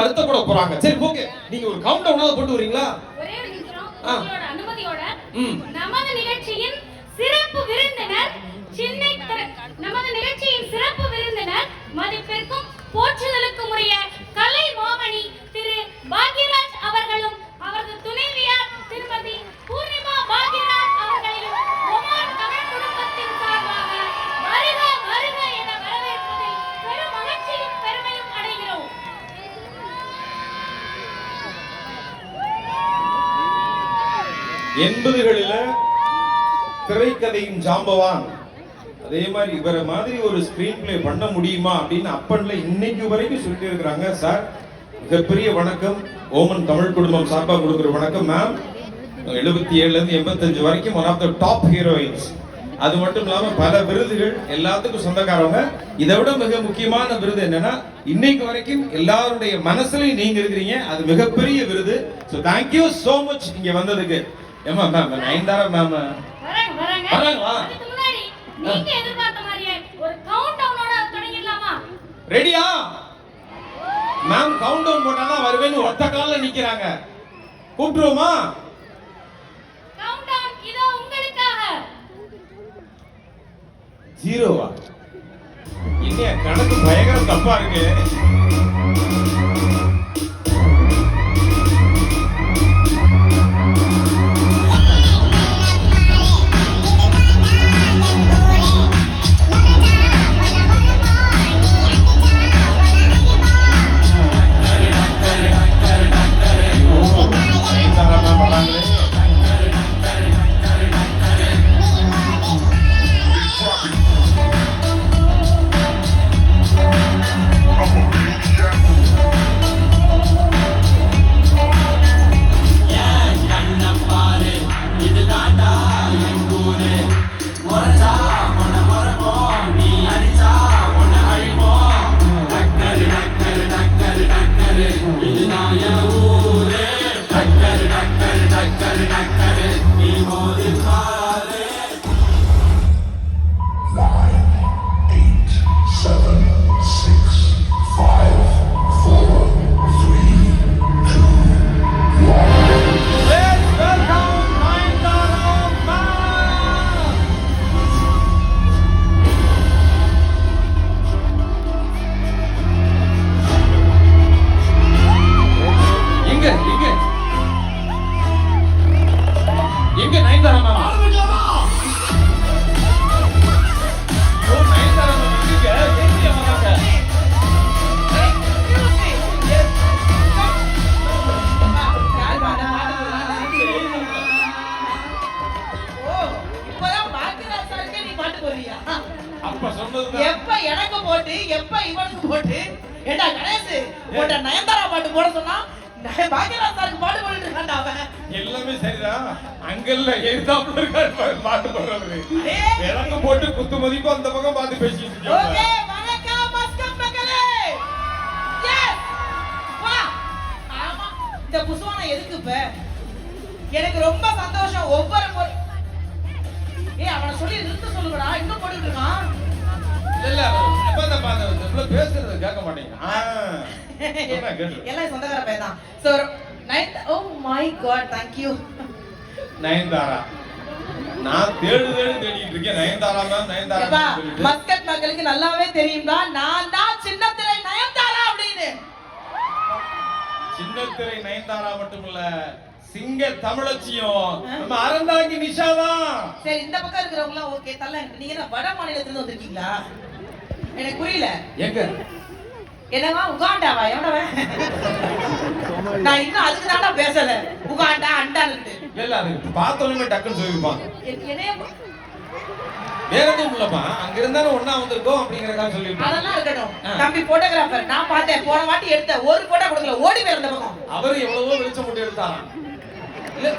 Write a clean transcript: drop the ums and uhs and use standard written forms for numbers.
வருத்தப்பட போறாங்க. சரி ஓகே, நீங்க ஒரு கவுண்ட் டவுனாவது போட்டு வரீங்களா? ஒரே ஒரு நிமிஷம், உங்களோட அனுமதியோட நமது நிகழ்ச்சியின் சிறப்பு விருந்தினர் மதிப்பிற்கும் போற்றுதலுக்கும் உரிய கலை மாமணி திரு பாக்யராஜ் அவர்களும் அவரது துணைவியார் திருமதி பூர்ணிமா பாக்யராஜ் அவர்களையும் ஒமான் தமிழ் குடும்பத்தின் சார்பாக வருக வருக என வரவேற்பதில் பெரும் மகிழ்ச்சியும் பெருமையும் அடைகிறோம். எண்பதுகளில திரைக்கதையின் ஜாம்பவான், அதே மாதிரி இவரை மாதிரி ஒரு ஸ்கிரீன் பிளே பண்ண முடியுமா அப்படின்னு அப்பன்ல இன்னைக்கு வரைக்கும் சொல்லி இருக்கிறாங்க. சார் மிகப்பெரிய வணக்கம். ஓமன் தமிழ் குடும்பம் சார்பா கொடுக்குற வணக்கம் மேம். 77ல இருந்து 85 வரைக்கும் one of the top heroines. அது மட்டும் இல்லாம பல விருதுகள், எல்லாத்துக்கும் சொந்தக்காரவங்க. இதை விட மிக முக்கியமான விருது என்னன்னா, இன்னைக்கு வரைக்கும் எல்லாருடைய மனசுலயும் நீங்க இருக்கிறீங்க. அது மிகப்பெரிய விருது. ஸோ தேங்க்யூ சோ மச் இங்க வந்ததுக்கு. ஏமா மேம், நயன்தாரா மேம் வராங்களா? நீங்க எதிர்பார்த்த மாதிரியே ஒரு கவுண்ட் டவுனோட தொடங்கிடலாமா? ரெடியா மேம்? கவுண்ட் டவுன் போட்டாதான் வருவேன்னு ஒத்த கால்ல நிக்கிறாங்க. கூப்பிடுவோமா? கவுண்ட் டவுன் இதோ உங்களுக்காக. ஜீரோவா? இன்னும் கணக்கு பயங்கர தப்பா இருக்கு. எப்ப எனக்கு போட்டு எப்ப இவனுக்கு போட்டு ஏண்டா கணேஷ் போட்ட நயன்தாரா பாட்டு போட சொன்னா பாக்யராஜ் சாருக்கு பாட்டு போட்டுட்டு இருக்கான்டா அவன். எல்லாமே சரிதான். அங்கல்ல எழுதாப்புல இருக்காரு பாட்டு போடுறவரு. எனக்கு போட்டு குத்து மதிப்பு அந்த பக்கம் பார்த்து பேசிட்டு இருக்கீங்க. ஓகே, வணக்கம் மஸ்கம் மக்களே. எஸ் வா. ஆமா, இந்த புசுவான எதுக்கு இப்ப? எனக்கு ரொம்ப சந்தோஷம். ஒவ்வொரு அவனை சொல்லி நிறுத்த சொல்லுங்கடா, இன்னும் போட்டுட்டு இருக்கான். இல்ல எப்ப பேசுறது கேட்க மாட்டீங்க. எல்லாம் சொந்தக்கார பையன் தான். So oh my god, thank you Nayanthara. நான் தேடிட்டு இருக்கேன் நயன்தாரா மேம், நயன்தாரா சொல்லிட்டு. மஸ்கட் மக்களுக்கு நல்லாவே தெரியும்டா, நான் தான் சின்னத்திரை நயன்தாரா அப்படின்னு. சின்னத்திரை நயன்தாரா மட்டும் இல்ல, சிங்க தமிழச்சியும் நம்ம அறந்தாங்கி நிஷாதான். சரி, இந்த பக்கம் இருக்கிறவங்க எல்லாம் ஓகே தள்ள. நீங்க என்ன வட மாநிலத்துல இருந்து வந்திருக்கீங்களா? எனக்கு புரியல. எங்க என்னவா உகாண்டாவா? எவனவன்? நான் இன்னும் அதுக்கு தான்டா பேசல. உகாண்டா அண்டான்னு இல்ல, அது பார்த்தோன்னே டக்குன்னு சொல்லிருப்பாங்க. வேற எதுவும் இல்லப்பா, அங்க இருந்தாலும் ஒண்ணா வந்திருக்கோம் அப்படிங்கறத சொல்லிருப்பாங்க. அதெல்லாம் இருக்கட்டும். தம்பி போட்டோகிராஃபர், நான் பார்த்தேன் போன வாட்டி எடுத்த ஒரு போட்டோ கொடுக்கல, ஓடி போய் அந்த பக்கம். அவரு எவ்வளவோ வெளிச்சம் போட்டு எடுத்தாராம். இல்ல